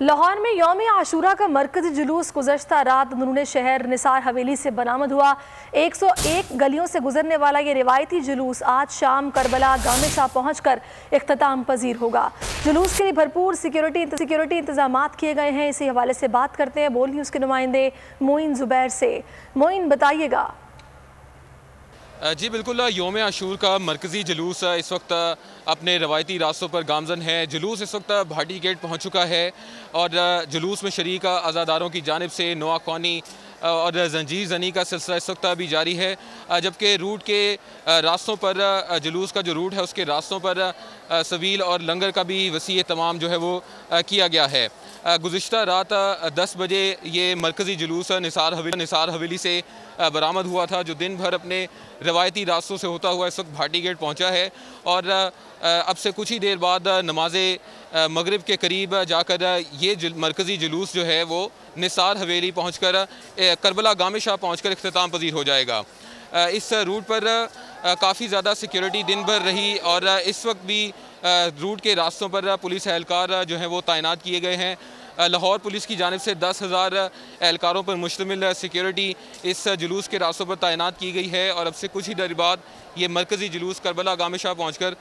लाहौर में यौम आशूरा का मरकजी जुलूस गुज़श्ता रात अंदरूनी शहर निसार हवेली से बरामद हुआ। 101 गलियों से गुजरने वाला ये रिवायती जुलूस आज शाम करबला गामिशा पहुंचकर इख्तिताम पजीर होगा। जुलूस के लिए भरपूर सिक्योरिटी इंतजामात किए गए हैं। इसी हवाले से बात करते हैं बोल न्यूज़ के नुमाइंदे मोइन जुबैर से। मोइन, बताइएगा। जी बिल्कुल, योम आशूर का मरकज़ी जुलूस इस वक्त अपने रवायती रास्तों पर गामजन है। जुलूस इस वक्त भाटी गेट पहुंच चुका है और जुलूस में शरीक अज़ादारों की जानिब से नोआ ख़्वानी और जंजीर जनी का सिलसिला इस वक्त भी जारी है, जबकि रूट के रास्तों पर जुलूस का जो रूट है उसके रास्तों पर सवील और लंगर का भी वसी एहतमाम जो है वो किया गया है। गुज़िश्ता रात 10 बजे ये मरकज़ी जुलूस निसार हवेली से बरामद हुआ था, जो दिन भर अपने रवायती रास्तों से होता हुआ इस वक्त भाटी गेट पहुंचा है और अब से कुछ ही देर बाद नमाज मगरिब के करीब जाकर ये मरकज़ी जुलूस जो है वो निसार हवेली पहुंचकर करबला गामिशा पहुंचकर इख्तिताम पजीर हो जाएगा। इस रूट पर काफ़ी ज़्यादा सिक्योरिटी दिन भर रही और इस वक्त भी रूट के रास्तों पर पुलिस एहलकार जो हैं वो तैनात किए गए हैं। लाहौर पुलिस की जानिब से 10,000 एहलकारों पर मुश्तमिल सिक्योरिटी इस जुलूस के रास्तों पर तैनात की गई है और अब से कुछ ही देर बाद ये मरकज़ी जुलूस करबला गामिशा पहुँच कर